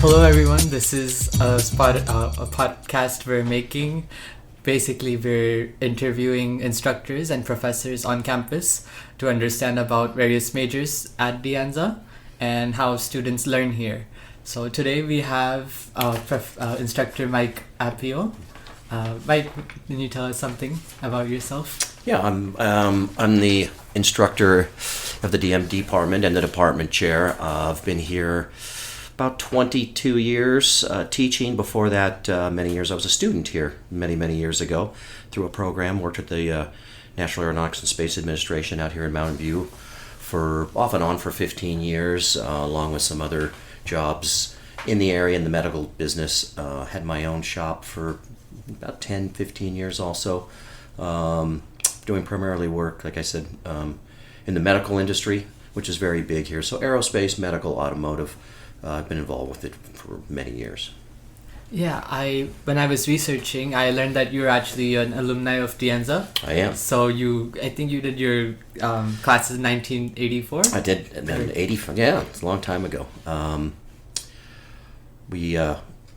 Hello, everyone. This is a podcast we're making. Basically, we're interviewing instructors and professors on campus to understand about various majors at the Anza and how students learn here. So today we have instructor Mike Appio. Mike, can you tell us something about yourself? Yeah, I'm the instructor of the DM department and the department chair. I've been here about 22 years teaching. Before that, many years I was a student here many years ago through a program. Worked at the National Aeronautics and Space Administration out here in Mountain View for off and on for 15 years, along with some other jobs in the area in the medical business. Had my own shop for about 10-15 years also, doing primarily work, like I said, in the medical industry, which is very big here. So aerospace, medical, automotive. I've been involved with it for many years. Yeah, when I was researching, I learned that you're actually an alumni of the Anza. I am. So I think you did your classes in 1984? I did, and then 84, yeah, it's a long time ago. We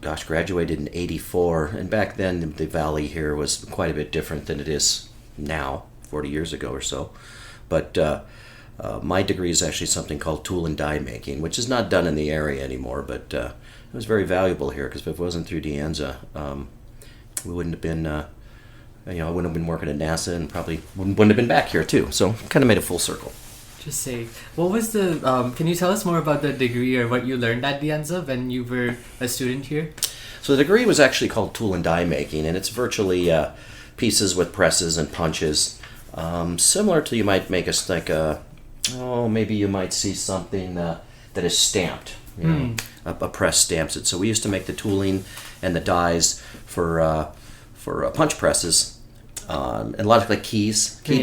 graduated in 84, and back then the valley here was quite a bit different than it is now, 40 years ago or so. But my degree is actually something called tool and die making, which is not done in the area anymore, but it was very valuable here, because if it wasn't through the Anza, we wouldn't have been, I wouldn't have been working at NASA, and probably wouldn't have been back here too. So kind of made a full circle. Just say, what was can you tell us more about the degree or what you learned at the Anza when you were a student here? So the degree was actually called tool and die making, and it's virtually pieces with presses and punches. Similar to, you might make maybe you might see something that is stamped. A press stamps it. So we used to make the tooling and the dies for punch presses, and a lot of key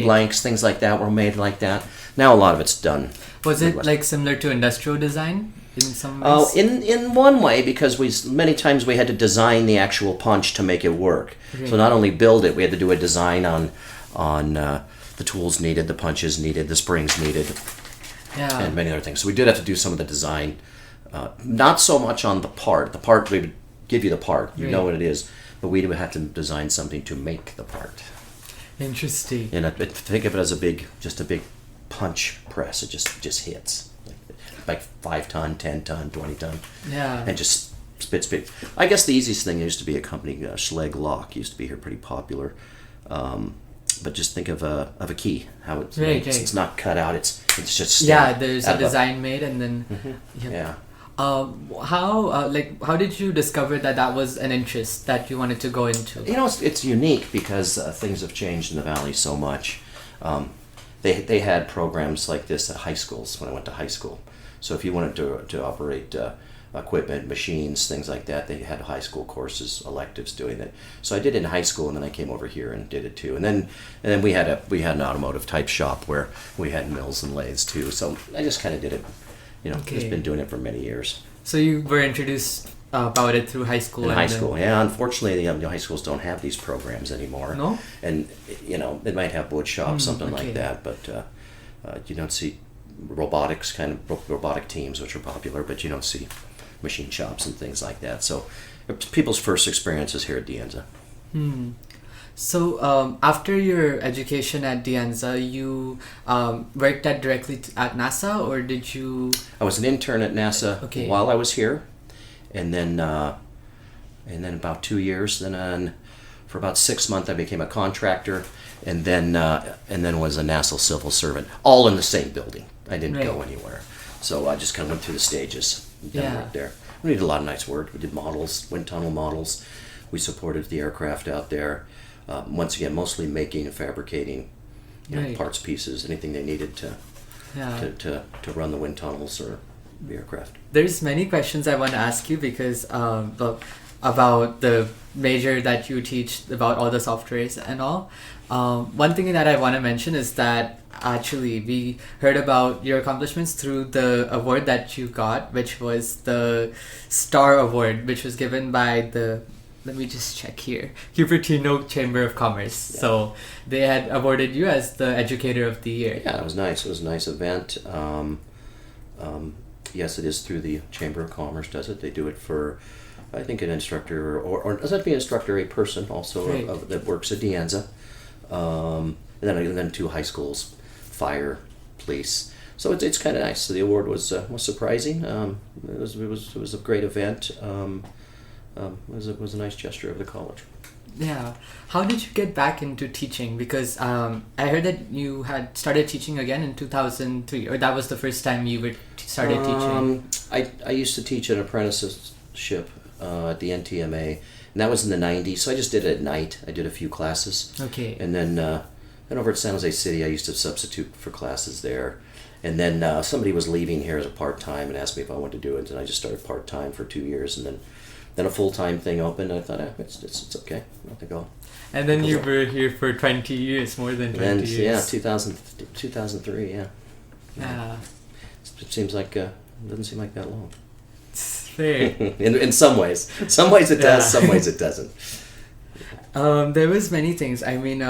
blanks, things like that were made like that. Now a lot of it's done. Was it similar to industrial design in some ways? In one way, because many times we had to design the actual punch to make it work. Okay. So not only build it, we had to do a design on the tools needed, the punches needed, the springs needed, and many other things. So we did have to do some of the design, not so much on the part. The part, we would give you the part, you know what it is, but we would have to design something to make the part. Interesting. And think of it as a big punch press. It just hits like 5 ton, 10 ton, 20 ton, and just spit. I guess the easiest thing used to be a company, Schlegel Lock, used to be here, pretty popular. But just think of a key, how it's made. Right. It's not cut out. It's just stamped. There's a design made, and then how did you discover that was an interest that you wanted to go into? It's unique because things have changed in the valley so much. They had programs like this at high schools when I went to high school. So if you wanted to operate equipment, machines, things like that, they had high school courses, electives doing it. So I did it in high school, and then I came over here and did it too. And then we had an automotive type shop where we had mills and lathes too. So I just kind of did it. Just been doing it for many years. So you were introduced about it through high school. In high school, yeah. Unfortunately, the high schools don't have these programs anymore. No. And they might have wood shops, something like that, but you don't see robotic teams, which are popular, but you don't see machine shops and things like that. So people's first experiences here at the Anza. So after your education at the Anza, you worked directly at NASA, or did you? I was an intern at NASA while I was here, and then about 2 years. Then for about 6 months, I became a contractor, and then was a NASA civil servant, all in the same building. I didn't go anywhere, so I just kind of went through the stages. Right there. We did a lot of nice work. We did models, wind tunnel models. We supported the aircraft out there. Once again, mostly making and fabricating, parts, pieces, anything they needed to run the wind tunnels or the aircraft. There's many questions I want to ask you because about the major that you teach, about all the softwares and all. One thing that I want to mention is that actually we heard about your accomplishments through the award that you got, which was the Star Award, which was given by let me just check here, Cupertino Chamber of Commerce. Yeah. So they had awarded you as the Educator of the Year. Yeah, it was nice. It was a nice event. Yes, it is through the Chamber of Commerce. Does it? They do it for, I think, an instructor, or does that be an instructor, a person also Right. that works at the Anza, and then 2 high schools, fire, police. So it's kind of nice. So the award was surprising. It was a great event. It was a nice gesture of the college. Yeah. How did you get back into teaching? Because I heard that you had started teaching again in 2003, or that was the first time you started teaching. I used to teach an apprenticeship at the NTMA, and that was in the 90s, so I just did it at night. I did a few classes. Okay. And then over at San Jose City, I used to substitute for classes there. And then somebody was leaving here as a part-time and asked me if I wanted to do it, and I just started part-time for 2 years, and then a full-time thing opened, and I thought, it's okay. I think I'll... And then you were here for 20 years, more than 20 years. Yeah, 2003, yeah. Yeah. It seems like, doesn't seem like that long. It's fair. in some ways. Some ways it does, some ways it doesn't. There was many things. I mean,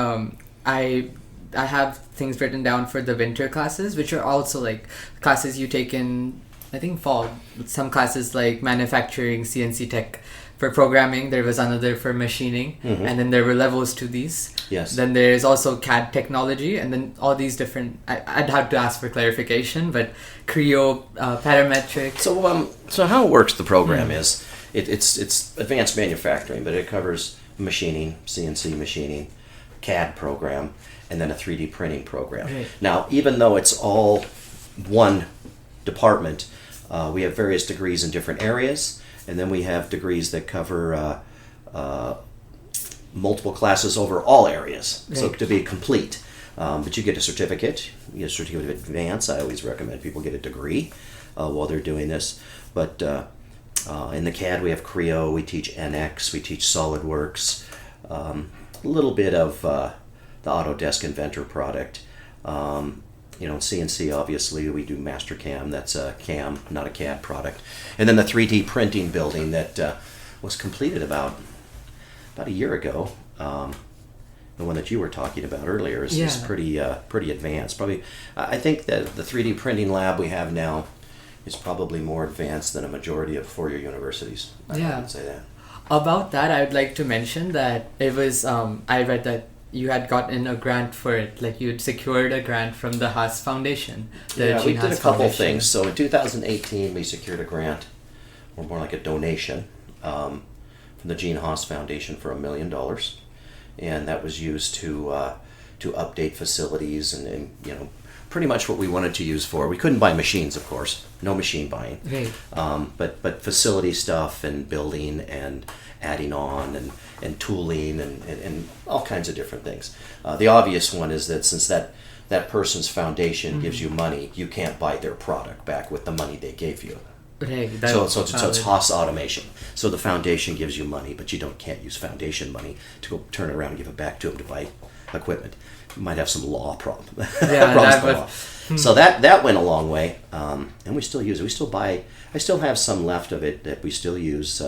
I have things written down for the winter classes, which are also like classes you take in, I think, fall. Some classes like manufacturing, CNC tech. For programming, there was another for machining, and then there were levels to these. Yes. Then there's also CAD technology, and then all these different. I'd have to ask for clarification, but Creo, parametric. So how it works? The program is it's advanced manufacturing, but it covers machining, CNC machining, CAD program, and then a 3D printing program. Right. Now, even though it's all one department, we have various degrees in different areas. And then we have degrees that cover multiple classes over all areas, so Right. to be complete. But you get a certificate, you get a certificate of advance. I always recommend people get a degree while they're doing this. But in the CAD, we have Creo, we teach NX, we teach SolidWorks, a little bit of the Autodesk Inventor product. CNC, obviously, we do Mastercam. That's a CAM, not a CAD product. And then the 3D printing building that was completed about a year ago. The one that you were talking about earlier is pretty advanced. Probably, I think that the 3D printing lab we have now is probably more advanced than a majority of four-year universities. I would say that. About that, I would like to mention that it was, I read that you had gotten a grant for it, like you'd secured a grant from the Haas Foundation. We did a couple things. So in 2018, we secured a grant, or more like a donation, from the Gene Haas Foundation for $1 million, and that was used to update facilities and pretty much what we wanted to use for. We couldn't buy machines, of course, no machine buying, Right. but facility stuff and building and adding on and tooling and all kinds of different things. The obvious one is that since that person's foundation gives you money, you can't buy their product back with the money they gave you. Right. So it's Haas Automation. So the foundation gives you money, but you can't use foundation money to go turn it around and give it back to them to buy equipment. You might have some law problem. So that went a long way, and we still use it. We still buy. I still have some left of it that we still use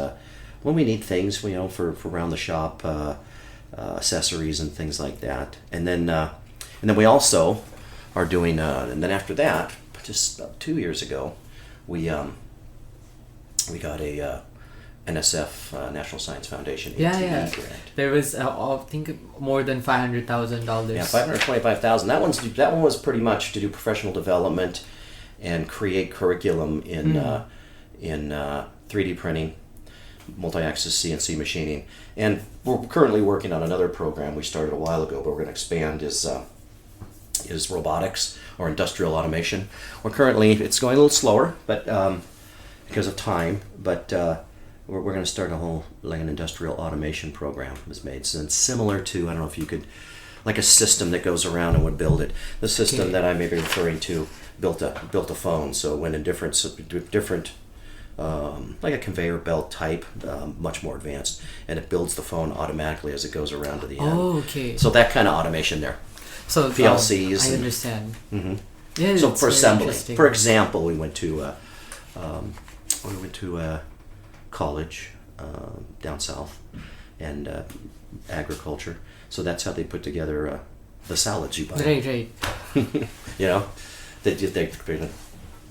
when we need things. For around the shop, accessories and things like that. And then we also are doing. And then after that, just about 2 years ago, we got a NSF National Science Foundation ATE grant. There was I think more than $500,000. Yeah, $525,000. That one was pretty much to do professional development and create curriculum in 3D printing, multi-axis CNC machining, and we're currently working on another program we started a while ago, but we're going to expand is robotics or industrial automation. It's going a little slower, but because of time, but we're going to start an industrial automation program was made. So it's similar to, I don't know if you could, like a system that goes around and would build it. The system that I may be referring to built a phone. So it went in different like a conveyor belt type, much more advanced, and it builds the phone automatically as it goes around to the end. Oh, okay. So that kind of automation there. So PLCs. I understand. Mm-hmm. Yeah. So for assembly, for example, we went to a college down south and agriculture. So that's how they put together the salads you buy. Right. They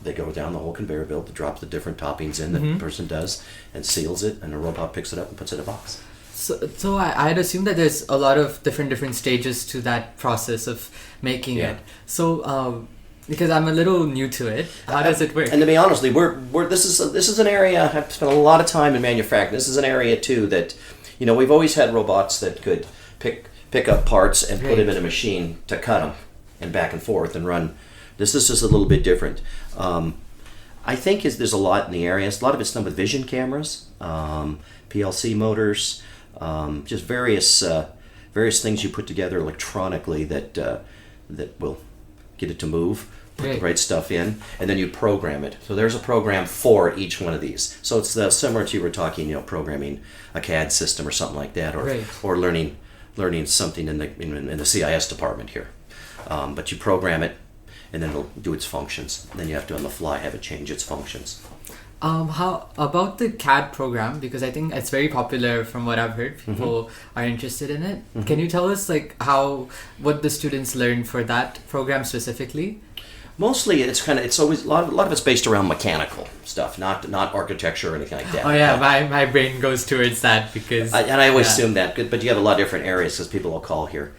they go down the whole conveyor belt, drops the different toppings in that the person does, and seals it, and the robot picks it up and puts it in a box. So I'd assume that there's a lot of different stages to that process of making it. So because I'm a little new to it, how does it work? And to be honest, this is an area I've spent a lot of time in manufacturing. This is an area too that, we've always had robots that could pick up parts and put them in a machine to cut them and back and forth and run. This is just a little bit different. I think there's a lot in the area. A lot of it's done with vision cameras, PLC motors, just various things you put together electronically that will get it to move, put the right stuff in, and then you program it. So there's a program for each one of these. So it's similar to you were talking, programming a CAD system or something like that, or learning something in the CIS department here. But you program it, and then it'll do its functions. And then you have to on the fly have it change its functions. How about the CAD program? Because I think it's very popular from what I've heard. People are interested in it. Can you tell us what the students learn for that program specifically? Mostly, it's always a lot of it's based around mechanical stuff, not architecture or anything like that. Oh yeah, my brain goes towards that because I always assume that, but you have a lot of different areas because people will call here,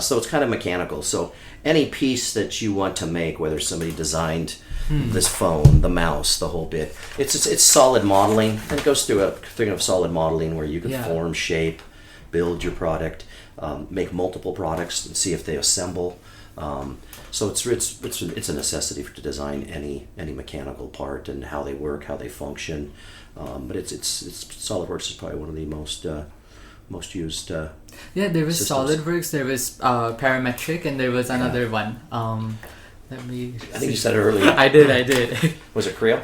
so it's kind of mechanical. So any piece that you want to make, whether somebody designed this phone, the mouse, the whole bit, it's solid modeling, and it goes through a thing of solid modeling where you can form, shape, build your product, make multiple products, and see if they assemble. So it's a necessity to design any mechanical part and how they work, how they function. But it's SolidWorks is probably one of the most used. There was systems. SolidWorks, there was Parametric, and there was another one. I think you said it earlier. I did. Was it Creo?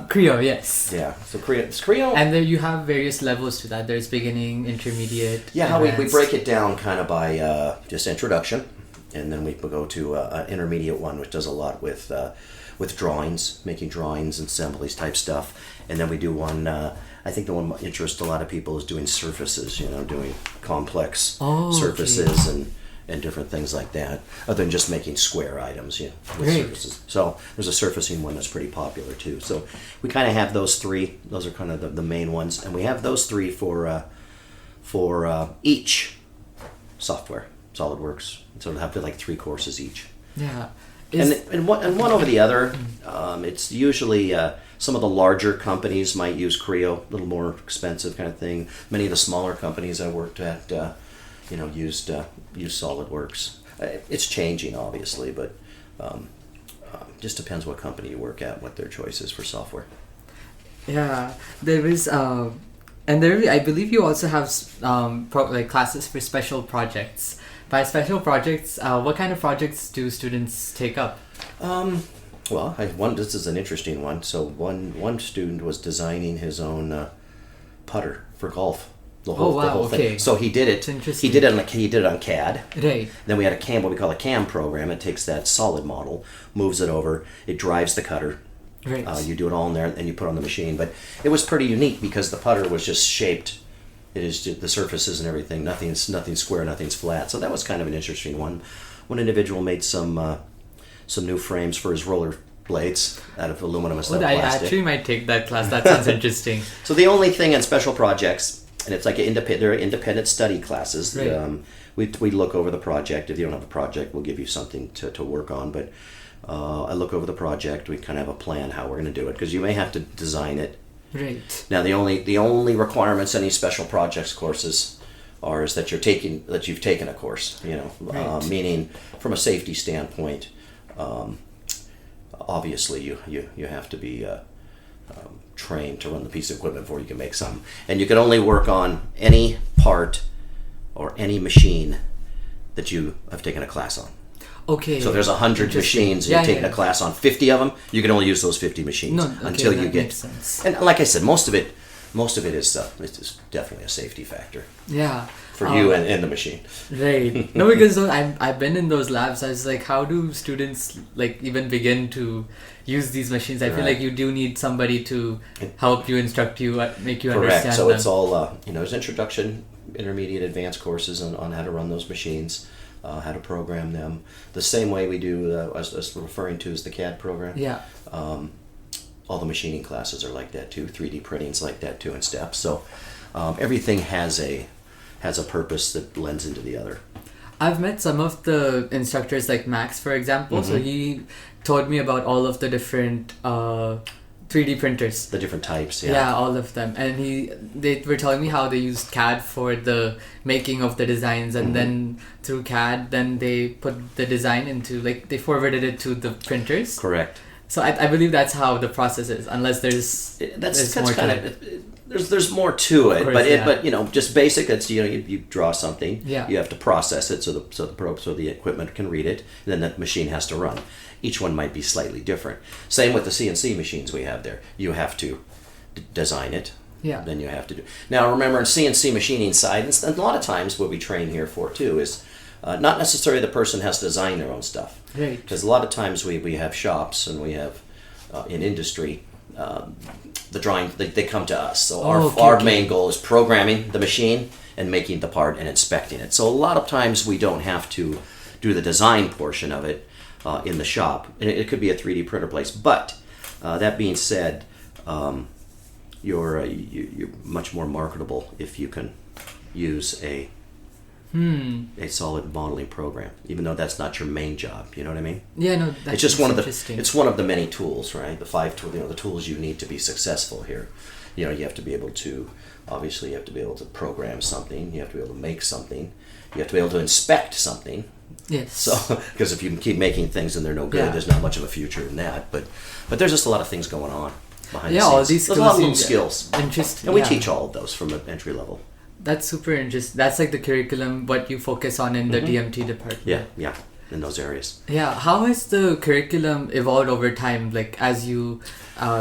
Creo, yes. Yeah. So Creo. And then you have various levels to that. There's beginning, intermediate. Yeah, how we break it down kind of by just introduction, and then we go to an intermediate one, which does a lot with drawings, making drawings and assemblies type stuff, and then we do one. I think the one that interests a lot of people is doing surfaces. Doing complex surfaces and different things like that, other than just making square items, with surfaces. So there's a surfacing one that's pretty popular too. So we kind of have those three. Those are kind of the main ones, and we have those three for each software. SolidWorks. So it'll have to like 3 courses each. Yeah. And one over the other. It's usually some of the larger companies might use Creo, a little more expensive kind of thing. Many of the smaller companies I worked at, used SolidWorks. It's changing, obviously, but just depends what company you work at, what their choice is for software. Yeah, there is, and there I believe you also have classes for special projects. By special projects, what kind of projects do students take up? This is an interesting one. So one student was designing his own putter for golf. The whole thing. So he did it. He did it on CAD. Right. Then we had what we call a CAM program. It takes that solid model, moves it over, it drives the cutter. Right. You do it all in there, and you put it on the machine. But it was pretty unique because the putter was just shaped. It is the surfaces and everything. Nothing's square, nothing's flat. So that was kind of an interesting one. One individual made some new frames for his roller blades out of aluminum instead of plastic. I actually might take that class. That sounds interesting. So the only thing in special projects, and it's like they're independent study classes. Right. We look over the project. If you don't have a project, we'll give you something to work on. But I look over the project. We kind of have a plan how we're going to do it because you may have to design it. Right. Now the only requirements any special projects courses is that you've taken a course. Right. Meaning from a safety standpoint, obviously you have to be trained to run the piece of equipment before you can make some, and you can only work on any part or any machine that you have taken a class on. Okay. So there's 100 machines, and you're taking a class on 50 of them. You can only use those 50 machines until you get. Makes sense. And like I said, most of it is it's definitely a safety factor. Yeah. For you and the machine. Right. No, because I've been in those labs. I was like, how do students even begin to use these machines? I feel like you do need somebody to help you, instruct you, make you understand So them. it's all there's introduction, intermediate, advanced courses on how to run those machines. How to program them, the same way we do, as referring to as the CAD program. Yeah. all the machining classes are like that too. 3D printing's like that too in steps. So everything has a purpose that blends into the other. I've met some of the instructors like Max, for example. So he told me about all of the different 3D printers. The different types, yeah. Yeah, all of them. And they were telling me how they used CAD for the making of the designs, and then through CAD, then they put the design into, like, they forwarded it to the printers. Correct. So I believe that's how the process is, unless there's more to it. There's more to it, course, but just basic. It's you draw something. Yeah. You have to process it so the equipment can read it, and then the machine has to run. Each one might be slightly different. Same with the CNC machines we have there. You have to design it. Yeah. Then you have to do. Now remember, in CNC machining side, and a lot of times what we train here for too is not necessarily the person has to design their own stuff. Right. Because a lot of times we have shops and we have in industry. The drawing, they come to us. So our main goal is programming the machine and making the part and inspecting it. So a lot of times we don't have to do the design portion of it in the shop. And it could be a 3D printer place. But that being said, you're much more marketable if you can use a solid modeling program, even though that's not your main job. You know what I mean? Yeah, no, that's it's just one of interesting. It's one of the many tools, right? The 5 tools, the tools you need to be successful here. You have to be able to, obviously, you have to be able to program something. You have to be able to make something. You have to be able to inspect something. Yes. So, because if you can keep making things and they're no good, there's not much of a future in that. But there's just a lot of things going on behind the scenes. All these skills. There's a lot of little skills. Interesting. And we teach all of those from an entry level. That's super interesting. That's like the curriculum, what you focus on in the DMT department. Yeah, in those areas. Yeah, how has the curriculum evolved over time, like as you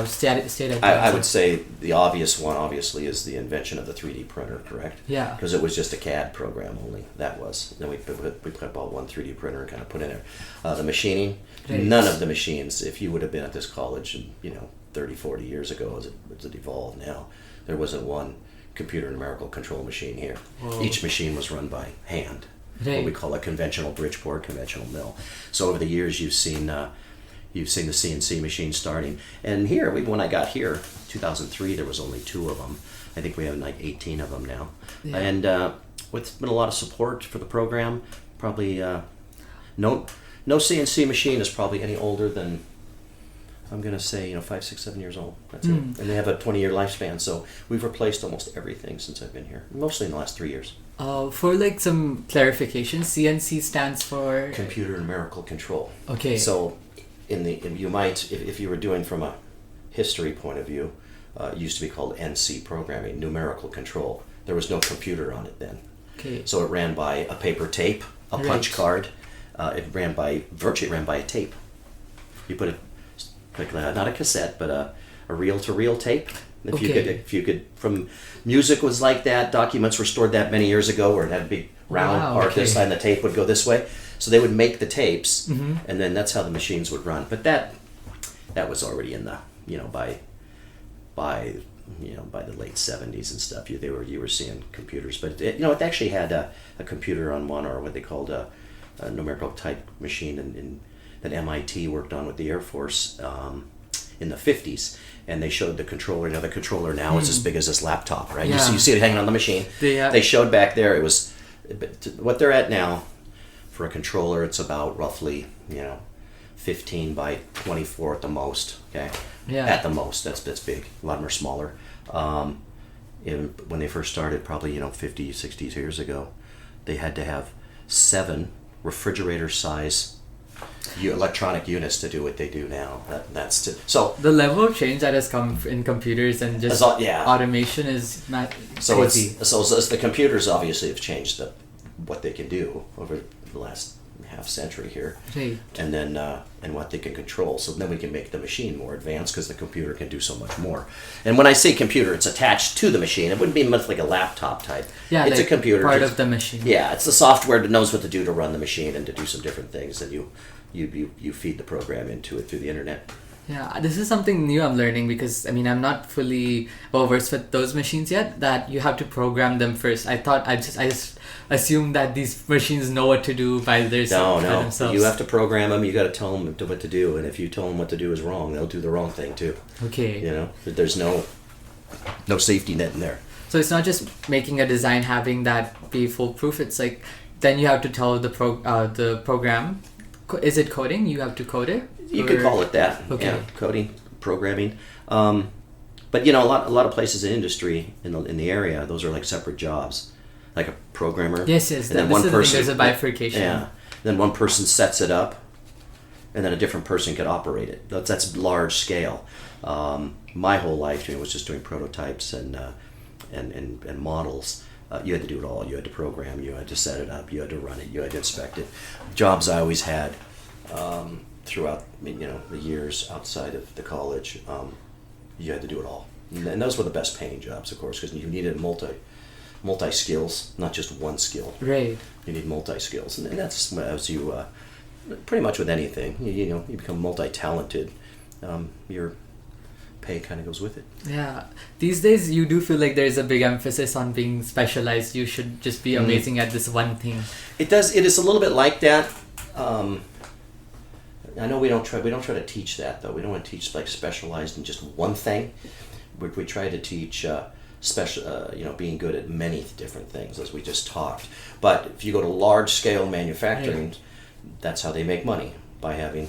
stayed at I would say the obvious one, obviously, is the invention of the 3D printer, correct? Yeah. Because it was just a CAD program only, that was. Then we put about one 3D printer and kind of put in there. The machining, none of the machines, if you would have been at this college, 30, 40 years ago as it evolved now, there wasn't one computer numerical control machine here. Whoa. Each machine was run by hand. Right. What we call a conventional Bridgeport, conventional mill. So over the years, you've seen the CNC machine starting. And here, when I got here, 2003, there was only 2 of them. I think we have like 18 of them now. Yeah. And with been a lot of support for the program, probably no CNC machine is probably any older than, I'm going to say, 5, 6, 7 years old. That's it. And they have a 20-year lifespan. So we've replaced almost everything since I've been here, mostly in the last 3 years. For like some clarification, CNC stands for? Computer numerical control. Okay. So you might, if you were doing from a history point of view, it used to be called NC programming, numerical control. There was no computer on it then. Okay. So it ran by a paper tape, a punch card. It virtually ran by a tape. You put it, like not a cassette, but a reel-to-reel tape. If you could, from music was like that. Documents were stored that many years ago, where it had a big round part this side, and the tape would go this way. So they would make the tapes, and then that's how the machines would run. But that was already in the by the late 70s and stuff. You were seeing computers, but it actually had a computer on one, or what they called a numerical type machine that MIT worked on with the Air Force in the 50s, and they showed the controller. The controller now is as big as this laptop, right? Yeah. You see it hanging on the machine. They showed back there, it was what they're at now. For a controller, it's about roughly 15 by 24 at the most. Okay, at the most. That's big. A lot of them are smaller. When they first started, probably 50, 60 years ago, they had to have 7 refrigerator size electronic units to do what they do now. So the level of change that has come in computers and just automation is not crazy. So the computers obviously have changed what they can do over the last half century here, right. And then and what they can control. So then we can make the machine more advanced because the computer can do so much more. And when I say computer, it's attached to the machine. It wouldn't be much like a laptop type. Yeah, it's like a computer. Part of the machine. Yeah, it's the software that knows what to do to run the machine and to do some different things, and you feed the program into it through the internet. Yeah, this is something new I'm learning because I mean I'm not fully well versed with those machines yet. That you have to program them first. I just assumed that these machines know what to do by themselves. You have to program them. You got to tell them what to do, and if you tell them what to do is wrong, they'll do the wrong thing too. Okay. You know, there's no safety net in there. So it's not just making a design having that be foolproof. It's like then you have to tell the program. Is it coding? You have to code it. You could call it that. Okay. Yeah, coding, programming. But you know, a lot of places in industry in the area, those are like separate jobs, like a programmer. Yes. And then one person. There's a bifurcation. Yeah. Then one person sets it up, and then a different person could operate it. That's large scale. My whole life, was just doing prototypes and models. You had to do it all. You had to program. You had to set it up. You had to run it. You had to inspect it. Jobs I always had. Throughout the years outside of the college, you had to do it all, and those were the best paying jobs, of course, because you needed multi skills, not just one skill. Right. You need multi skills, and that's as you pretty much with anything. You become multi talented. Your pay kind of goes with it. Yeah. These days, you do feel like there's a big emphasis on being specialized. You should just be amazing at this one thing. It does. It is a little bit like that. I know we don't try to teach that though. We don't want to teach like specialized in just one thing. We try to teach being good at many different things, as we just talked. But if you go to large scale manufacturing, that's how they make money, by having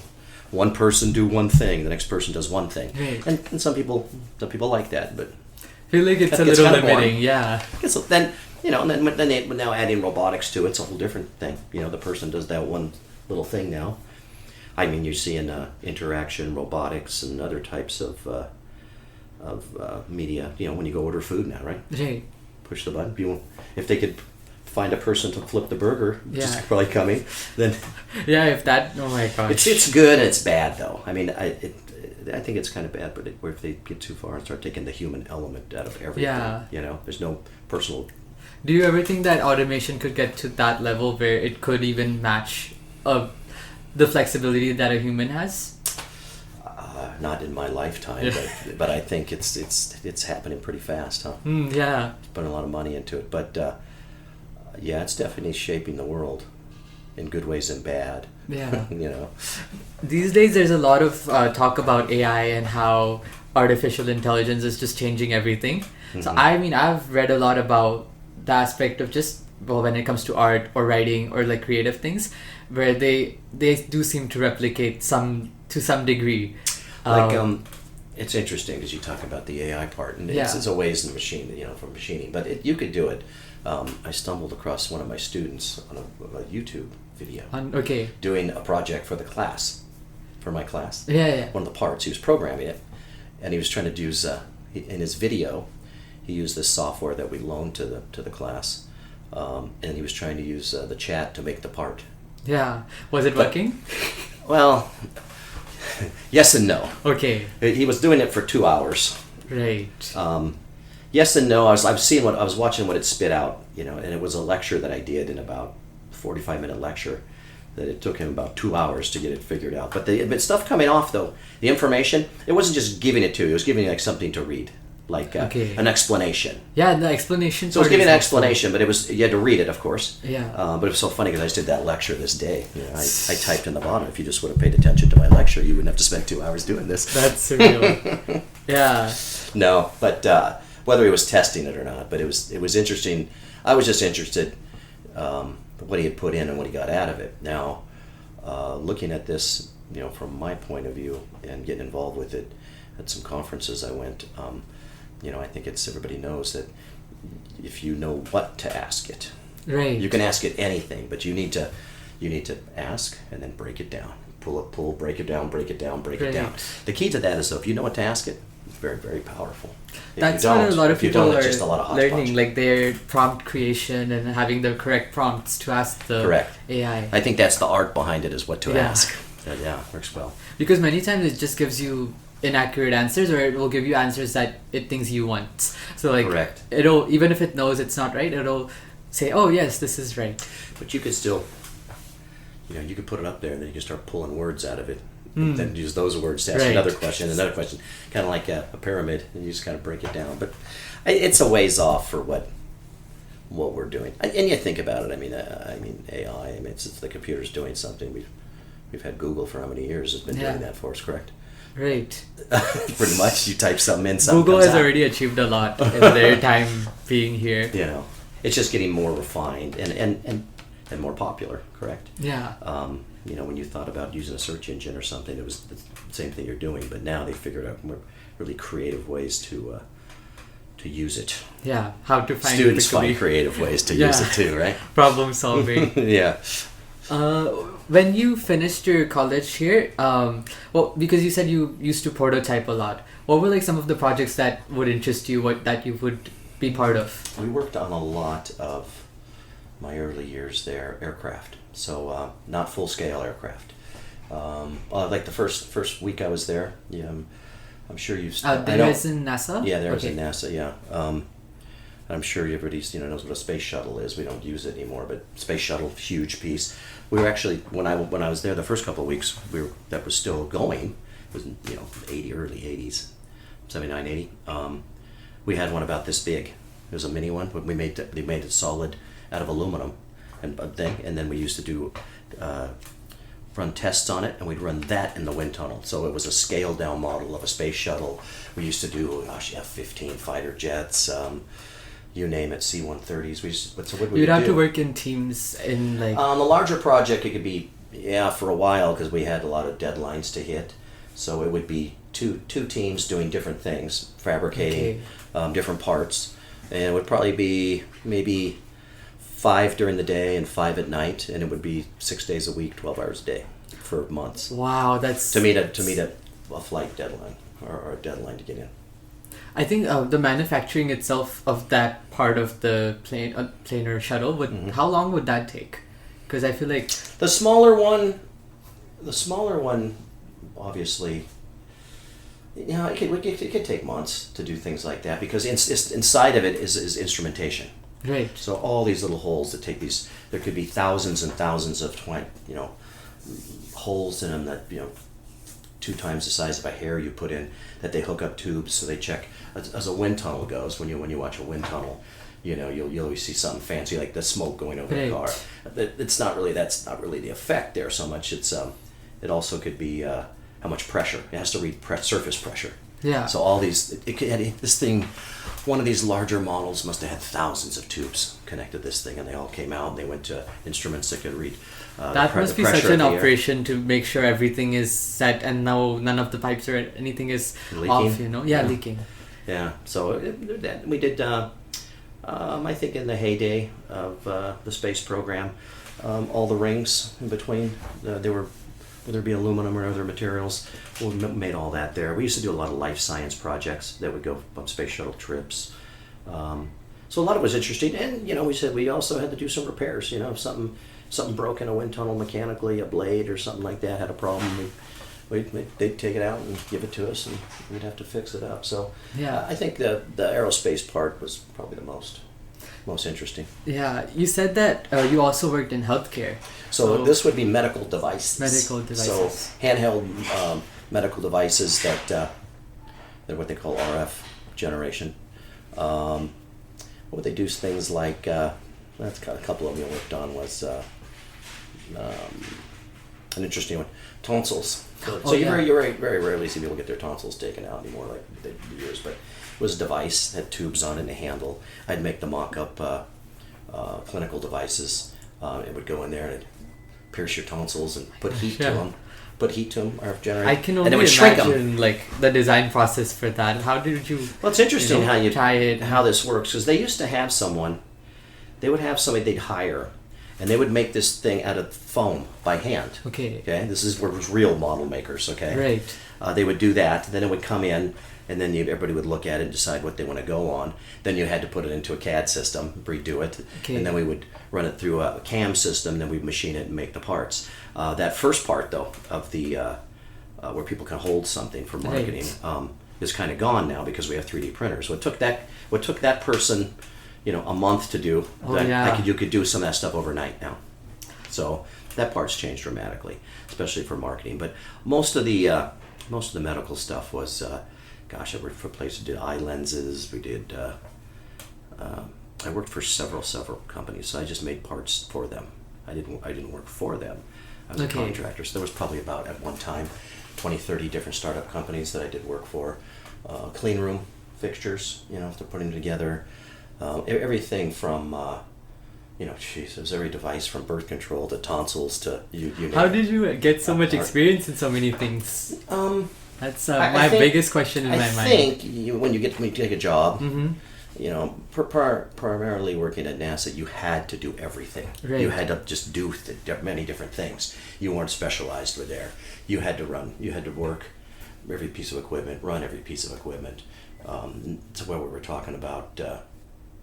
one person do one thing, the next person does one thing. Right. And some people like that, but I feel like it's a little limiting. Yeah. So then now adding robotics to it's a whole different thing. The person does that one little thing now. I mean, you're seeing interaction, robotics, and other types of media. When you go order food now, right? Right. Push the button. If they could find a person to flip the burger, which is probably coming, then yeah. If that, oh my gosh. It's good and it's bad though. I mean, I think it's kind of bad, but if they get too far and start taking the human element out of everything, there's no personal. Do you ever think that automation could get to that level where it could even match the flexibility that a human has? Not in my lifetime, but I think it's happening pretty fast, huh? Yeah. Putting a lot of money into it, but it's definitely shaping the world in good ways and bad. Yeah. These days, there's a lot of talk about AI and how artificial intelligence is just changing everything. Mm-hmm. So I mean, I've read a lot about the aspect of just when it comes to art or writing or like creative things, where they do seem to replicate to some degree. It's interesting because you talk about the AI part, and it's a ways in the machine, for machining, but you could do it. I stumbled across one of my students on a YouTube video. Doing a project for my class. Yeah. One of the parts, he was programming it, and he was trying to use in his video. He used this software that we loaned to the class, and he was trying to use the chat to make the part. Yeah. Was it working? Well, yes and no. Okay. He was doing it for 2 hours. Right. Yes and no. I was watching what it spit out, and it was a lecture that I did in about 45-minute lecture that it took him about 2 hours to get it figured out. But the stuff coming off though, the information, it wasn't just giving it to you. It was giving you like something to read, like an explanation. Yeah, the explanation. So it was giving an explanation, but you had to read it, of course. Yeah. But it was so funny because I just did that lecture this day. I typed in the bottom. If you just would have paid attention to my lecture, you wouldn't have to spend 2 hours doing this. That's surreal. Yeah. No, but whether he was testing it or not, but it was interesting. I was just interested what he had put in and what he got out of it. Now, looking at this, from my point of view and getting involved with it at some conferences I went, I think everybody knows that if you know what to ask it, right, you can ask it anything, but you need to ask and then break it down, pull, break it down, break it down. The key to that is, though, if you know what to ask it, it's very, very powerful. That's what a lot of people are just a lot of learning, like their prompt creation and having the correct prompts to ask the AI. I think that's the art behind it, is what to ask. Works well. Because many times it just gives you inaccurate answers, or it will give you answers that it thinks you want. So like, it'll, even if it knows it's not right, it'll say, oh yes, this is right. But you could still, you could put it up there and then you can start pulling words out of it then use those words to ask Right. another question, kind of like a pyramid, and you just kind of break it down. But it's a ways off for what we're doing. And you think about it. I mean AI. I mean, it's the computer's doing something. We've had Google for how many years has been doing that for us, correct? Right. Pretty much. You type something in, something Google comes has out. already achieved a lot in their time being here. You know, it's just getting more refined and more popular, correct? Yeah. You know, when you thought about using a search engine or something, it was the same thing you're doing, but now they figured out more really creative ways to use it. Yeah. How to find Students quickly. find creative ways to use it too, right? Problem solving. Yeah. When you finished your college here, well, because you said you used to prototype a lot, what were like some of the projects that would interest you, that you would be part of? We worked on a lot of my early years there, aircraft. So not full-scale aircraft. Like the first week I was there, I'm sure you've... There is in NASA? Yeah, there is in NASA, yeah. I'm sure everybody knows what a space shuttle is. We don't use it anymore, but space shuttle, huge piece. We were actually, when I was there the first couple of weeks, that was still going. It was, early 80s, 79, 80. We had one about this big. It was a mini one. They made it solid out of aluminum and then we used to do run tests on it, and we'd run that in the wind tunnel. So it was a scaled down model of a space shuttle. We used to do F-15 fighter jets, you name it, C-130s. What would we do? You'd have to work in teams in like... On the larger project, it could be, for a while, because we had a lot of deadlines to hit. So it would be two teams doing different things, fabricating different parts. And it would probably be maybe 5 during the day and 5 at night, and it would be 6 days a week, 12 hours a day for months. Wow, that's... To meet a flight deadline or a deadline to get in. I think the manufacturing itself of that part of the plane or shuttle would... How long would that take? Because I feel like... The smaller one, obviously, it could take months to do things like that, because inside of it is instrumentation. Right. So all these little holes that take these, there could be thousands and thousands of holes in them that 2 times the size of a hair you put in, that they hook up tubes, so they check as a wind tunnel goes. When you watch a wind tunnel, you'll always see something fancy like the smoke going over the car. That's not really the effect there so much. It's it also could be how much pressure. It has to read surface pressure. Yeah. So all these, this thing, one of these larger models must have had thousands of tubes connected to this thing, and they all came out and they went to instruments that could read that must be such an operation to make sure everything is set and now none of the pipes or anything is leaking. off, leaking. Yeah, so we did, I think in the heyday of the space program, all the rings in between, whether it be aluminum or other materials, we made all that there. We used to do a lot of life science projects that would go on space shuttle trips. So a lot of it was interesting, and we also had to do some repairs. If something broke in a wind tunnel mechanically, a blade or something like that had a problem, they'd take it out and give it to us, and we'd have to fix it up. So I think the aerospace part was probably the most interesting. Yeah, you said that you also worked in healthcare. So this would be medical devices. Medical devices. So handheld medical devices that they're what they call RF generation. What they do is things like that's a couple of them we worked on was an interesting one, tonsils. So you very rarely see people get their tonsils taken out anymore, like they did years. But it was a device that had tubes on it and a handle. I'd make the mock-up clinical devices. It would go in there and it'd pierce your tonsils and put heat to them. RF generate. I can only imagine like the design process for that. How did you? Well, it's interesting how you try it. How this works, because they used to have someone. They would have somebody they'd hire, and they would make this thing out of foam by hand. Okay. This is where it was real model makers. Okay. Right. They would do that. Then it would come in, and then everybody would look at it and decide what they want to go on. Then you had to put it into a CAD system, redo it, and then we would run it through a CAM system. Then we'd machine it and make the parts. That first part, though, of the where people can hold something for marketing, is kind of gone now because we have 3D printers. What took that person, a month to do, you could do some of that stuff overnight now. So that part's changed dramatically, especially for marketing. But most of the medical stuff was, I worked for places that did eye lenses. We did. I worked for several companies, so I just made parts for them. I didn't work for them. I was a contractor, so there was probably about, at one time, 20, 30 different startup companies that I did work for. Clean room fixtures, to putting together. Everything from, it was every device from birth control to tonsils to you name How it. did you get so much experience in so many things? That's I think, biggest question in my mind. I think when you take a job, Mm-hmm. Primarily working at NASA, you had to do everything. Right. You had to just do many different things. You weren't specialized with there. You had to run. You had to work every piece of equipment, run every piece of equipment. So what we're talking about,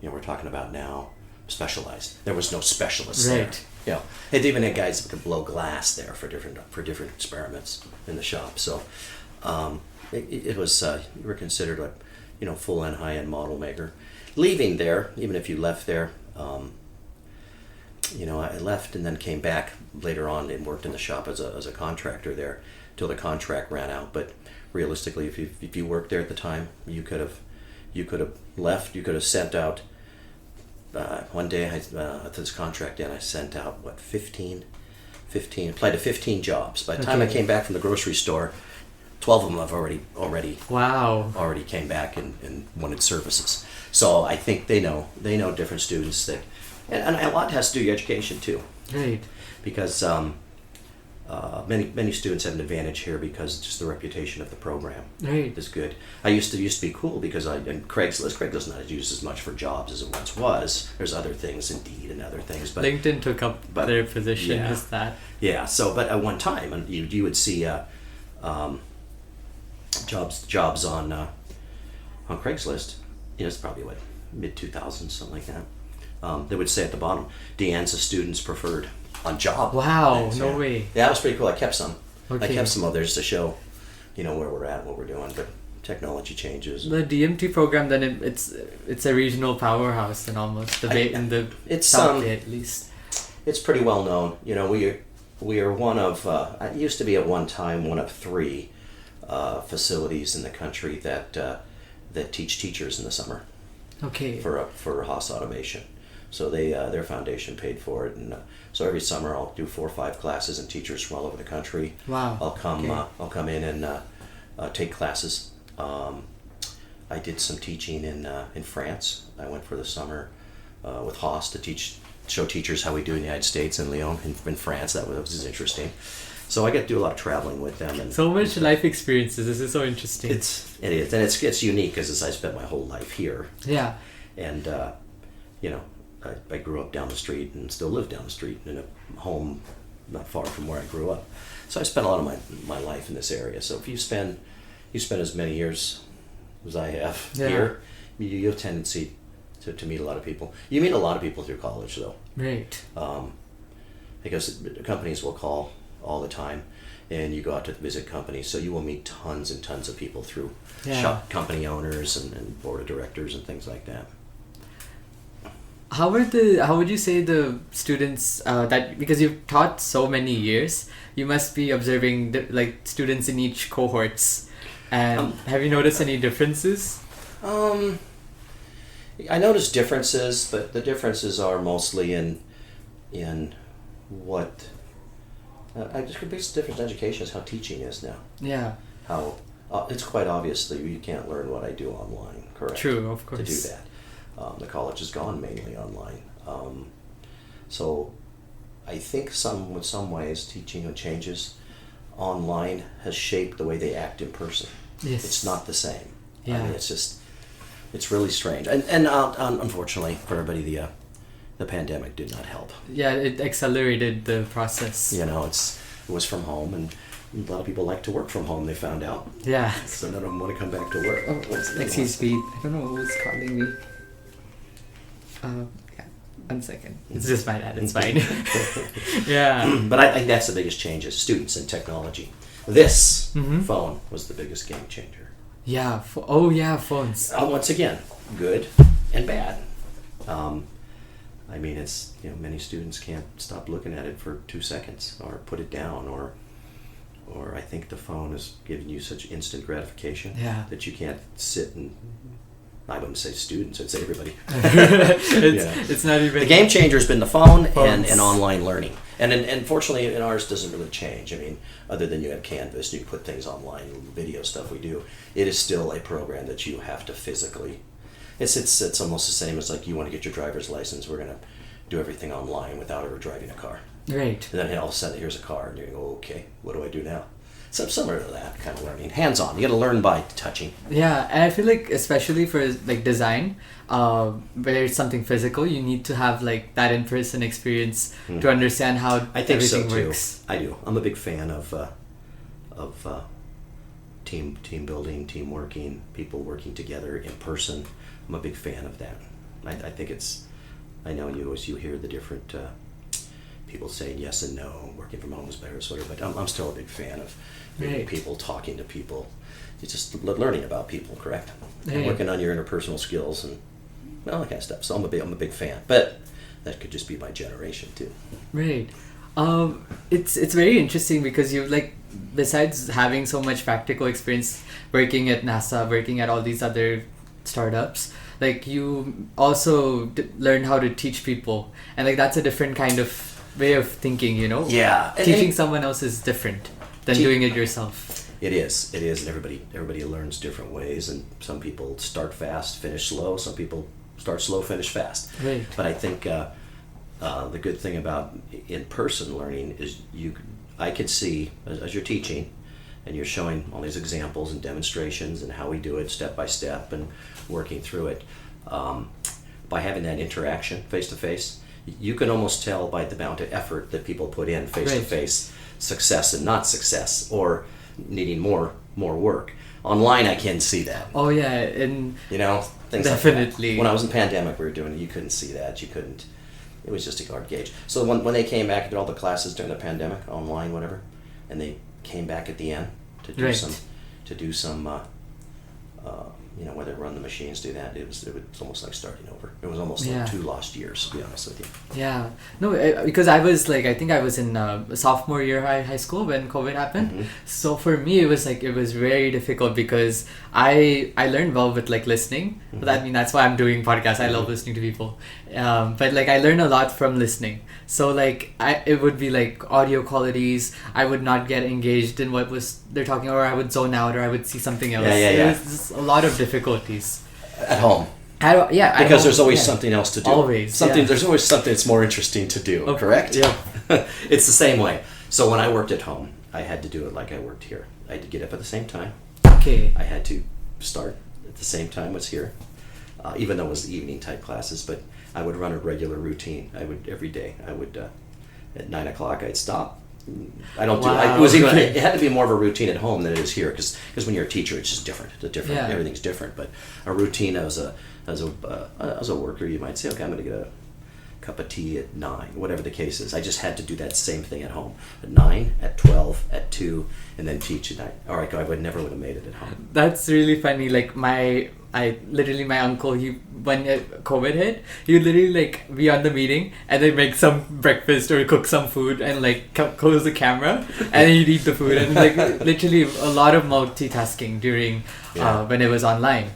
we're talking about now, specialized. There was no specialists Right. there. They even had guys that could blow glass there for different experiments in the shop. So it was you were considered a full and high end model maker. Leaving there, even if you left there, I left and then came back later on and worked in the shop as a contractor there till the contract ran out. But realistically, if you worked there at the time, you could have left. You could have sent out. One day, at this contract end, I sent out 15 applied to 15 jobs. By the time I came back from the grocery store, 12 of them have already came back and wanted services. So I think they know different students that, and a lot has to do with education too. Right. Because many students have an advantage here because just the reputation of the program is good. I used to be cool because Craigslist not used as much for jobs as it once was. There's other things, Indeed and other things, but LinkedIn took up their position as that. Yeah. So, but at one time, you would see jobs on Craigslist. It's probably mid 2000s, something like that. They would say at the bottom, Anza students preferred on job. Wow, things, no way. Yeah, that was pretty cool. I kept some. Okay. I kept some of theirs to show, where we're at, what we're doing. But technology changes. The DMT program, then it's a regional powerhouse, and almost in the South Bay at least. It's pretty well known. We are one of. I used to be at one time one of 3 facilities in the country that teach teachers in the summer. Okay. For Haas Automation, so their foundation paid for it, and so every summer I'll do 4 or 5 classes, and teachers from all over the country. Wow. I'll come in and take classes. I did some teaching in France. I went for the summer with Haas to show teachers how we do in the United States and Lyon in France. That was interesting. So I get to do a lot of traveling with them, and so much life experiences. This is so interesting. It is, and it's unique because I spent my whole life here. Yeah. And I grew up down the street and still live down the street in a home not far from where I grew up. So I spent a lot of my life in this area. So if you spend as many years as I have here, you have a tendency to meet a lot of people. You meet a lot of people through college, though. Right. Because companies will call all the time, and you go out to visit companies, so you will meet tons and tons of people through shop company owners and board of directors and things like that. How would you say the students because you've taught so many years, you must be observing students in each cohorts, and have you noticed any differences? I noticed differences, but the differences are mostly in what I just the biggest difference in education is how teaching is now. Yeah. How it's quite obvious that you can't learn what I do online, correct? True, of course. To do that. The college has gone mainly online. So I think with some ways teaching changes. Online has shaped the way they act in person. Yes. It's not the same. Yeah. I mean, it's really strange. And unfortunately for everybody, the pandemic did not help. Yeah, it accelerated the process. It was from home, and a lot of people like to work from home, they found out. Yeah. So none of them want to come back to work. Oh, excuse me. I don't know who's calling me. Yeah, 1 second. It's just my dad. It's fine. Yeah. But I think that's the biggest change is students and technology. This phone was the biggest game changer. Yeah. Phones. Once again, good and bad. I mean, it's, many students can't stop looking at it for 2 seconds or put it down, or I think the phone is giving you such instant gratification that you can't sit and, I wouldn't say students, I'd say everybody. It's not even... The game changer has been the phone and online learning. And fortunately, in ours, doesn't really change. I mean, other than you have Canvas, you put things online, video stuff we do, it is still a program that you have to physically... It's almost the same as like you want to get your driver's license, we're going to do everything online without ever driving a car. Right. And then all of a sudden, here's a car, and you go, okay, what do I do now? So similar to that kind of learning, hands-on. You got to learn by touching. Yeah, and I feel like especially for like design, whether it's something physical, you need to have like that in-person experience to understand how I think everything so too. works. I do. I'm a big fan of team building, team working, people working together in person. I'm a big fan of that. I think it's. I know you hear the different. People saying yes and no, working from home is better, sort of, but I'm still a big fan of meeting people, talking to people. It's just learning about people, correct? And working on your interpersonal skills and all that kind of stuff. So I'm a big fan, but that could just be my generation too. Right. It's very interesting because you like, besides having so much practical experience working at NASA, working at all these other startups, like you also learn how to teach people, and like that's a different kind of way of thinking, Yeah. Teaching someone else is different than doing it yourself. It is, and everybody learns different ways, and some people start fast, finish slow. Some people start slow, finish fast. Right. But I think the good thing about in-person learning is I could see as you're teaching, and you're showing all these examples and demonstrations and how we do it step by step and working through it. By having that interaction face to face, you can almost tell by the amount of effort that people put in face to face, success and not success, or needing more work. Online, I can see that. Oh yeah, and things definitely. Like that. When I was in pandemic, we were doing it. You couldn't see that. You couldn't. It was just a hard gauge. So when they came back and did all the classes during the pandemic, online, whatever, and they came back at the end to do some whether run the machines, do that, it was almost like starting over. It was almost like 2 lost years, to be honest with you. Yeah, no, because I was like, I think I was in sophomore year high school when COVID happened. Mm-hmm. So for me, it was very difficult because I learned well with like listening. Mm-hmm. But that's why I'm doing podcasts. I love listening to people. But like I learned a lot from listening. So like it would be like audio qualities. I would not get engaged in what they're talking, or I would zone out, or I would see something else. It was just a lot of difficulties at home. Because there's always something else to do. Always. There's always something that's more interesting to do. Correct? Yeah. It's the same way. So when I worked at home, I had to do it like I worked here. I had to get up at the same time. Okay. I had to start at the same time as here, even though it was the evening type classes. But I would run a regular routine. Every day. I would at 9 o'clock I'd stop. I don't do it. It had to be more of a routine at home than it is here, because when you're a teacher, it's just different. Everything's different. But a routine as a worker, you might say, okay, I'm going to get a cup of tea at 9, whatever the case is. I just had to do that same thing at home. At 9, at 12, at 2, and then teach at night. All right, I never would have made it at home. That's really funny. Like my uncle, when COVID hit, he would literally like be on the meeting and then make some breakfast or cook some food and like close the camera and he'd eat the food, and like literally a lot of multitasking during when it was online.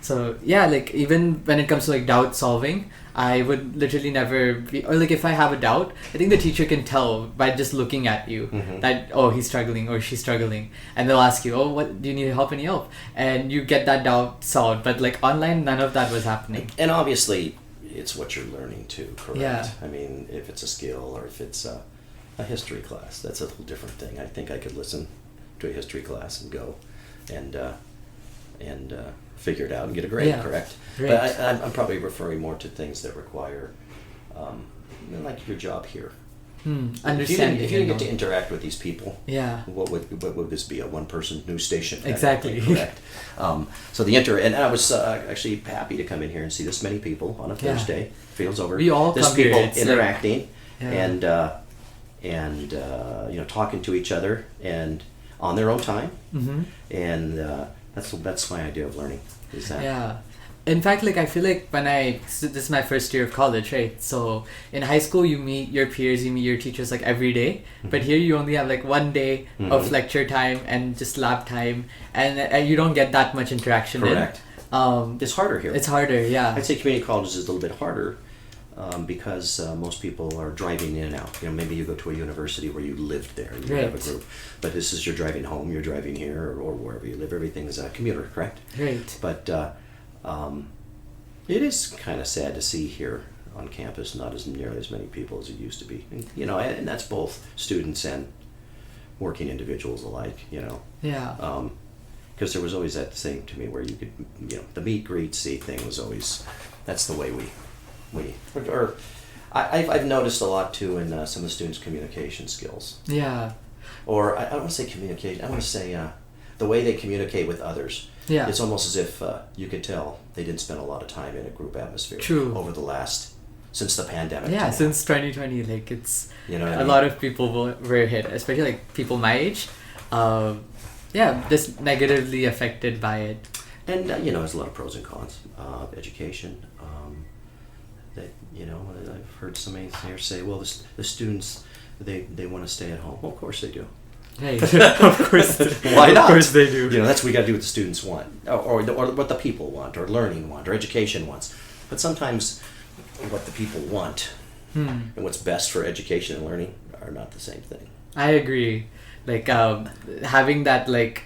So yeah, like even when it comes to like doubt solving, I would literally never be, or like if I have a doubt, I think the teacher can tell by just looking at you that, oh, he's struggling or she's struggling, and they'll ask you, oh, what do you need help, any help, and you get that doubt solved. But like online, none of that was happening. And obviously it's what you're learning too, correct? Yeah. I mean, if it's a skill or if it's a history class, that's a little different thing. I think I could listen to a history class and go and figure it out and get a grade, correct? Right. But I'm probably referring more to things that require, like your job here. Understanding. If you didn't get to interact with these people, yeah, what would this be? A one-person news station? Exactly. Correct. So and I was actually happy to come in here and see this many people on a Thursday. Feels over. We all this come people here. It's interacting like, and talking to each other and on their own time, and that's my idea of learning. Is that? Yeah. In fact, like I feel like so this is my first year of college, right? So in high school, you meet your peers, you meet your teachers like every day. But here you only have like one day of lecture time and just lab time, and you don't get that much interaction. Correct. It's harder here. It's harder, yeah. I'd say community college is a little bit harder because most people are driving in and out. You know, maybe you go to a university where you lived there and you have a group, but this is you're driving home, you're driving here, or wherever you live. Everything is a commuter, correct? Right. But it is kind of sad to see here on campus not as nearly as many people as it used to be. And, you know, and that's both students and working individuals alike. You know. Yeah. Because there was always that thing to me where you could, you know, the meet greet see thing was always, that's the way I've noticed a lot too in some of the students' communication skills. Yeah. Or I don't want to say communication, I want to say the way they communicate with others. Yeah. It's almost as if you could tell they didn't spend a lot of time in a group atmosphere. True. Over the since the pandemic. Yeah, since 2020, like it's, you know, a lot of people were hit, especially like people my age. Just negatively affected by it. And you know, there's a lot of pros and cons of education. That, you know, I've heard somebody here say, well, the students, they want to stay at home. Well, of course they do. Right. Of course. Why not? Of course they do. You know, that's what we got to do what the students want, or what the people want, or learning want, or education wants. But sometimes what the people want and what's best for education and learning are not the same thing. I agree. Like having that like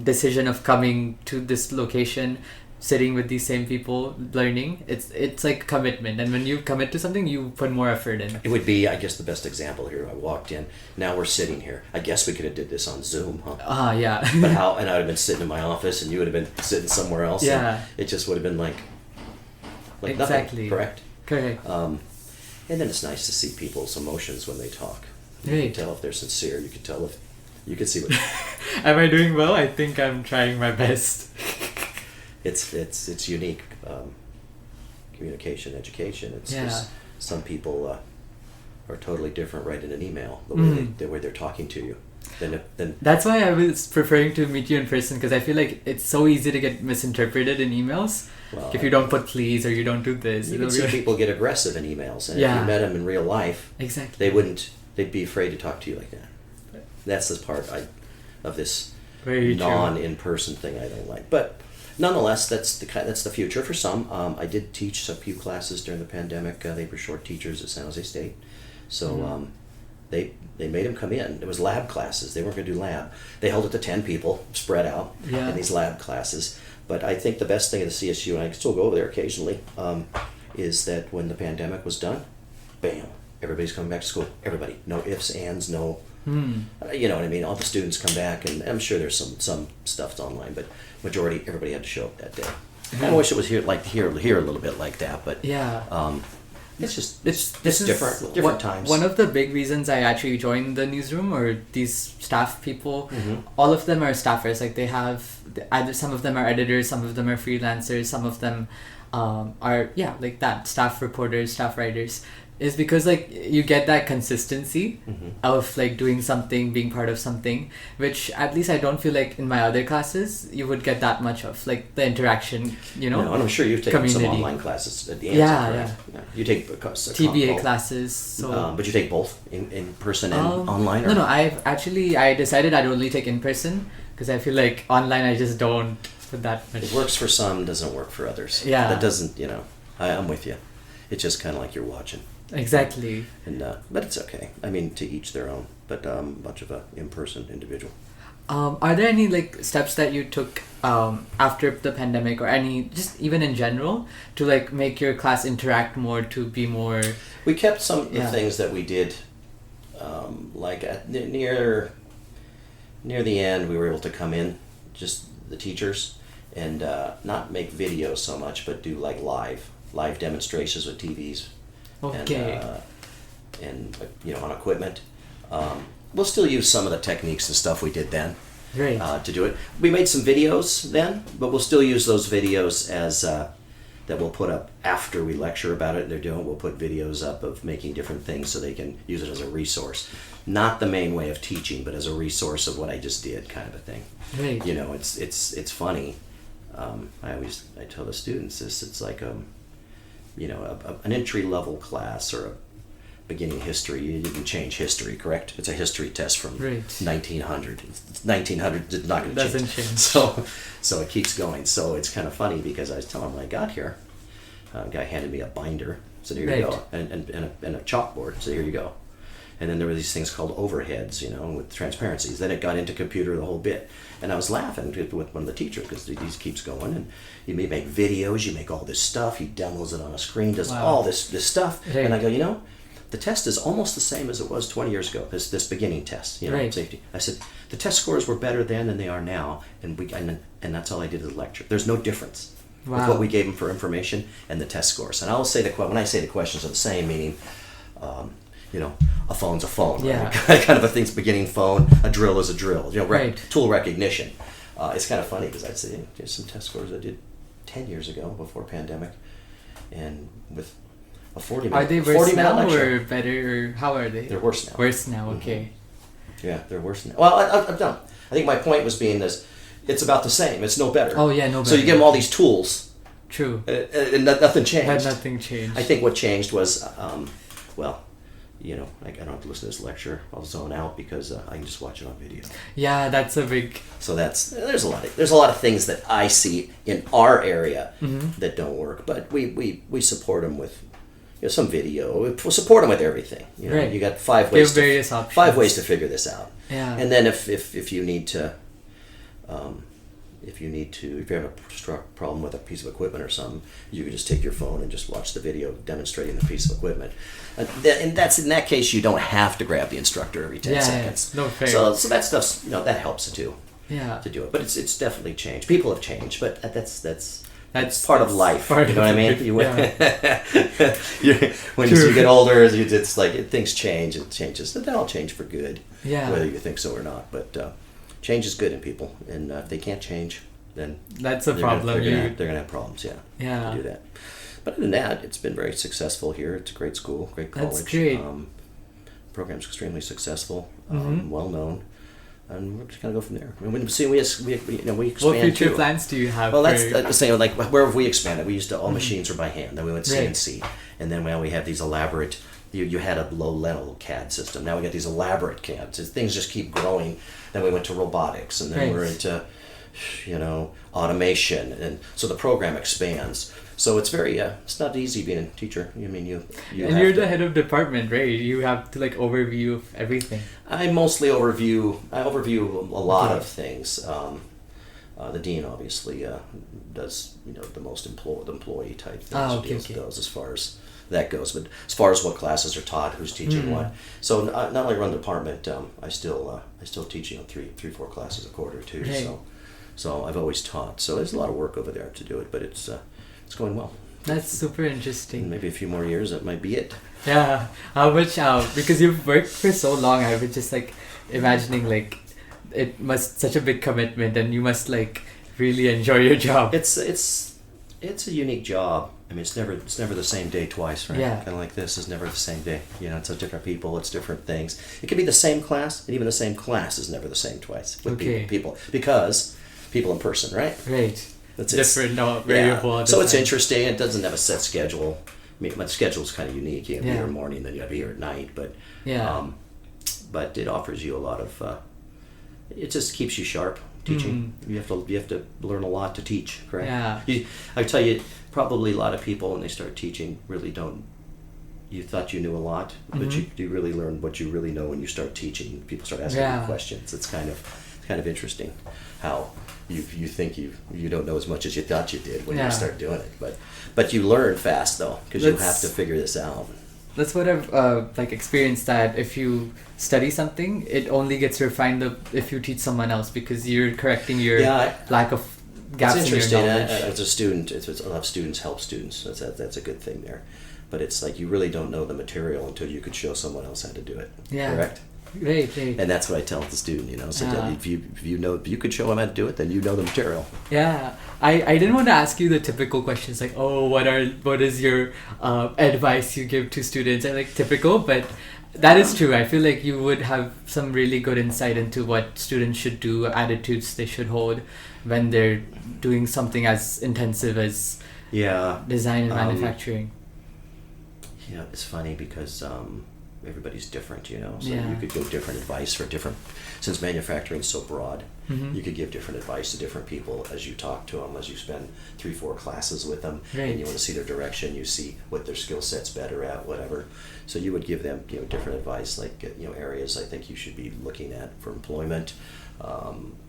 decision of coming to this location, sitting with these same people, learning, it's like commitment. And when you commit to something, you put more effort in. It would be, I guess, the best example here. I walked in. Now we're sitting here. I guess we could have did this on Zoom, huh? Yeah. But how? And I would have been sitting in my office, and you would have been sitting somewhere else. Yeah. And it just would have been like exactly. Nothing. Correct. Correct. And then it's nice to see people's emotions when they talk. You Right. can tell if they're sincere. You can tell if you can see what. Am I doing well? I think I'm trying my best. It's unique. Communication, education. It's just some people are totally different right in an email. The way they're talking to you. Then That's why I was preferring to meet you in person, because I feel like it's so easy to get misinterpreted in emails. Well, if you don't put please or you don't do this, you can see people get aggressive in emails, and if you met them in real life, exactly, they'd be afraid to talk to you like that. That's the part of this very non-in-person thing I don't like. But nonetheless, that's the future for some. I did teach a few classes during the pandemic. They were short teachers at San Jose State, so they made them come in. It was lab classes. They weren't going to do lab. They held it to 10 people spread out in these lab classes. But I think the best thing at the CSU, and I still go over there occasionally, is that when the pandemic was done, bam, everybody's coming back to school. Everybody, no ifs, ands, no. You know what I mean? All the students come back, and I'm sure there's some stuff online, but majority, everybody had to show up that day. I wish it was here a little bit like that, but it's just it's different times. One of the big reasons I actually joined the newsroom, or these staff people, all of them are staffers. Like they have either some of them are editors, some of them are freelancers, some of them are like that, staff reporters, staff writers. Is because like you get that consistency of like doing something, being part of something, which at least I don't feel like in my other classes you would get that much of, like the interaction, you know. No, and I'm sure you've taken some online classes at the Anza, yeah. You take TBA classes, so. But you take both in person and online. Or? No. I decided I'd only take in person because I feel like online I just don't put that much. It works for some, doesn't work for others. Yeah. That doesn't, you know. I'm with you. It's just kind of like you're watching. Exactly. And but it's okay. I mean, to each their own. But much of a in-person individual. Are there any like steps that you took after the pandemic, or any just even in general, to like make your class interact more, to be more? We kept some of the things that we did, like near the end, we were able to come in, just the teachers, and not make videos so much, but do like live demonstrations with TVs. Okay. And you know, on equipment. We'll still use some of the techniques and stuff we did then to do it. We made some videos then, but we'll still use those videos as that we'll put up after we lecture about it. We'll put videos up of making different things so they can use it as a resource. Not the main way of teaching, but as a resource of what I just did, kind of a thing. Right. You know, it's funny. I tell the students this, it's like an entry level class or a beginning history. You didn't change history, correct? It's a history test from 1900. 1900 is not going to change. Doesn't change. So it keeps going. So it's kind of funny because I was telling them when I got here, a guy handed me a binder, said here you go, and a chalkboard, said here you go. And then there were these things called overheads, with transparencies. Then it got into computer the whole bit. And I was laughing with one of the teachers because these keeps going. And you may make videos, you make all this stuff, he demos it on a screen, does all this stuff. Right. And I go, the test is almost the same as it was 20 years ago, this beginning test, safety. I said, the test scores were better then than they are now. And that's all I did as a lecture. There's no difference with what we gave them for information and the test scores. And I will say when I say the questions are the same, meaning, a phone's a phone, right? Kind of a thing's beginning phone, a drill is a drill, tool recognition. It's kind of funny because I'd say, there's some test scores I did 10 years ago before pandemic, and with a 40-minute lecture. Are they worse now or better, or how are they? They're worse now. Worse now, okay. Mm-hmm. Yeah, they're worse now. Well, I'm done. I think my point was being this, it's about the same, it's no better. Oh yeah, no better. So you give them all these tools. True. And nothing changed. Had nothing changed. I think what changed was, I don't have to listen to this lecture. I'll zone out because I can just watch it on video. Yeah, that's a big. So there's a lot of things that I see in our area that don't work, but we support them with some video. We support them with everything. You got 5 ways. Give various options. 5 ways to figure this out. Yeah. And then if you need to. If you have a problem with a piece of equipment or something, you can just take your phone and just watch the video demonstrating the piece of equipment. And in that case, you don't have to grab the instructor every 10 seconds. No fair. So that stuff's that helps too. Yeah. To do it, but it's definitely changed. People have changed, but that's part of life. You know what I mean? When you get older, it's like things change. It changes. They all change for good. Yeah. Whether you think so or not, but. Change is good in people, and if they can't change, then that's a problem. They're gonna have problems. To do that. But other than that, it's been very successful here. It's a great school, great college. That's great. Program's extremely successful, well known, and we're just gonna go from there. We expand. What future plans do you have? Well, that's the same. Like where have we expanded? We used to all machines were by hand. Then we went CNC, and then we have these elaborate. You had a low-level CAD system. Now we got these elaborate CADs. Things just keep growing. Then we went to robotics, and then we're into, automation, and so the program expands. So it's very, it's not easy being a teacher. I mean, you. And you're the head of department, right? You have to overview of everything. I mostly overview a lot of things. The dean obviously does the most employee type things. Goes as far as that goes, but as far as what classes are taught, who's teaching what. So not only run the department, I still teach 3-4 classes a quarter too. Right. So I've always taught. So there's a lot of work over there to do it, but it's going well. That's super interesting. Maybe a few more years, that might be it. Yeah. How much? Because you've worked for so long, I was just imagining it must such a big commitment, and you must really enjoy your job. It's a unique job. I mean, it's never the same day twice, right? Yeah. Kind of like this is never the same day. It's different people, it's different things. It can be the same class, and even the same class is never the same twice with people because people in person, right? Right. That's different, variable. Yeah. So it's interesting. It doesn't have a set schedule. I mean, my schedule's kind of unique. You have to be here in the morning, then you have to be here at night. But but it offers you a lot of. It just keeps you sharp. Teaching, you have to learn a lot to teach, correct? Yeah. I tell you, probably a lot of people when they start teaching really don't. You thought you knew a lot, but you really learn what you really know when you start teaching. People start asking you questions. It's kind of interesting how you think you don't know as much as you thought you did when you start doing it. But you learn fast though because you have to figure this out. That's what I've experienced, that if you study something, it only gets refined if you teach someone else, because you're correcting your lack of gaps in your knowledge. As a student, I'll have students help students. That's a good thing there. But it's you really don't know the material until you could show someone else how to do it. Yeah. Correct? Right. And that's what I tell the student, So if you could show them how to do it, then you know the material. Yeah. I didn't want to ask you the typical questions what is your advice you give to students? I typical, but That is true. I feel like you would have some really good insight into what students should do, attitudes they should hold when they're doing something as intensive as design and manufacturing. Yeah, it's funny because everybody's different, so Yeah. you could give different advice for different, since manufacturing is so broad, Mhm. you could give different advice to different people as you talk to them, as you spend 3-4 classes with them, Right. and you want to see their direction, you see what their skill set's better at, whatever. So you would give them, different advice, like, areas I think you should be looking at for employment,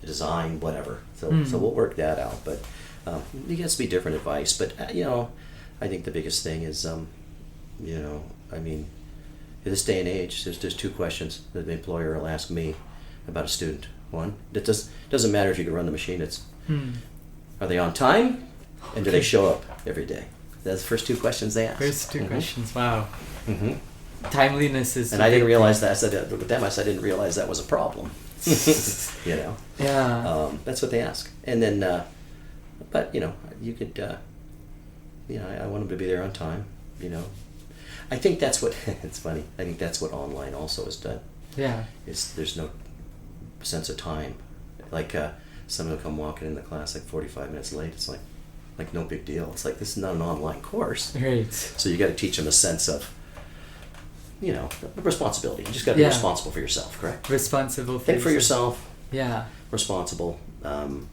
design, whatever. So we'll work that out, but it has to be different advice. But, I think the biggest thing is, in this day and age, there's 2 questions that the employer will ask me about a student. One, it doesn't matter if you can run the machine. It's are they on time, and do they show up every day? That's the first 2 questions they ask. First 2 questions. Wow. Mm-hmm. Timeliness is. And I didn't realize that. I said with them, I didn't realize that was a problem. Yeah. That's what they ask, and then, but you could, I want them to be there on time. I think that's what it's funny. I think that's what online also has done. Yeah. There's no sense of time. Like someone will come walking in the class like 45 minutes late. It's like no big deal. It's like, this is not an online course. Right. So you got to teach them a sense of, responsibility. You just got to be responsible for yourself, correct? Responsible. Think for yourself. Yeah. Responsible. That'll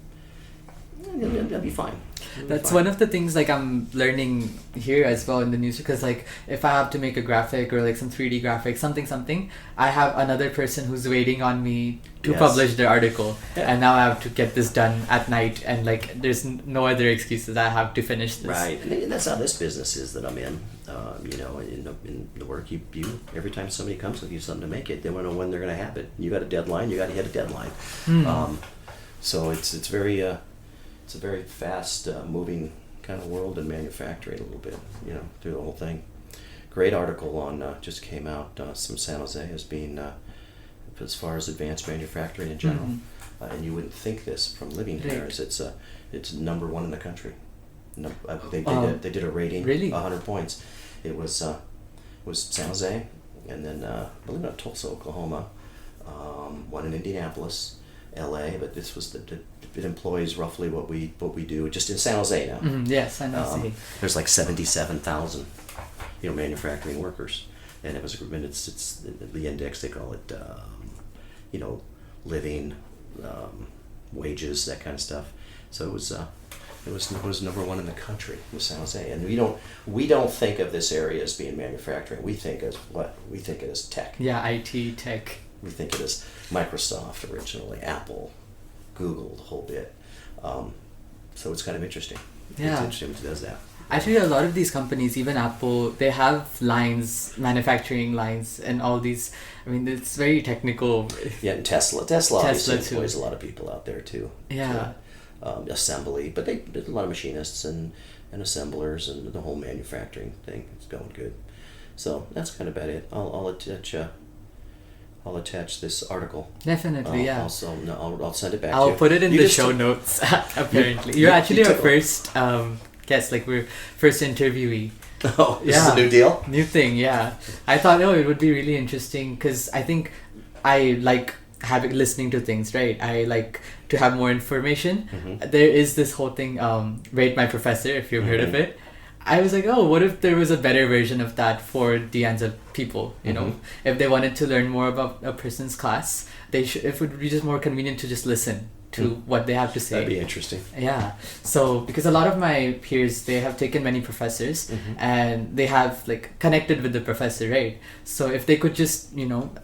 be fine. That's one of the things like I'm learning here as well in the news, because like if I have to make a graphic or like some 3D graphic, something, I have another person who's waiting on me to publish their article, and now I have to get this done at night, and like there's no other excuses. I have to finish this. Right, and that's how this business is that I'm in. In the work you every time somebody comes with you something to make it, they want to know when they're going to have it. You got a deadline. You got to hit a deadline. So it's very. It's a very fast moving kind of world in manufacturing a little bit, through the whole thing. Great article on, just came out, from San Jose as being, as far as advanced manufacturing in general. And you wouldn't think this from living here, is it's number 1 in the country. They did a rating, really? 100 points. It was San Jose, and then, believe it or not, Tulsa, Oklahoma, one in Indianapolis, LA, but this was it employs roughly what we do just in San Jose now. Yes, San Jose. There's like 77,000, manufacturing workers, and it's the index, they call it, living, wages, that kind of stuff. So it was number 1 in the country with San Jose, and we don't think of this area as being manufacturing. We think of we think it as tech. Yeah, IT tech. We think it as Microsoft originally, Apple, Google, the whole bit. So it's kind of interesting. Yeah. It's interesting when it does that. Actually, a lot of these companies, even Apple, they have manufacturing lines, and all these. I mean, it's very technical. Yeah, and Tesla obviously too. employs a lot of people out there too. Yeah. Assembly, but there's a lot of machinists and assemblers, and the whole manufacturing thing is going good. So that's kind of about it. I'll attach this article. Definitely, yeah. I'll send it back to you. I'll put it in the show notes, apparently. You're actually our first guest, like we're first interviewee. Oh, this is a new deal? New thing, yeah. I thought, it would be really interesting, because I think I like listening to things, right? I like to have more information. There is this whole thing, Rate My Professor, if you've heard of it. I was like, what if there was a better version of that for the Anza people, if they wanted to learn more about a person's class, it would be just more convenient to just listen to what they have to say. That'd be interesting. Yeah. So, because a lot of my peers, they have taken many professors, and they have like connected with the professor, right? So if they could just,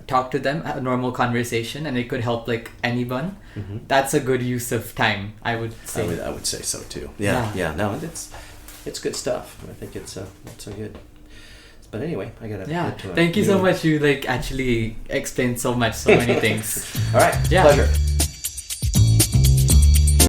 talk to them, have a normal conversation, and it could help like anyone, that's a good use of time, I would say. I would say so too. Yeah. No, it's good stuff. I think it's so good. But anyway, I gotta get to it. Thank you so much. You actually explained so many things. All right. Pleasure.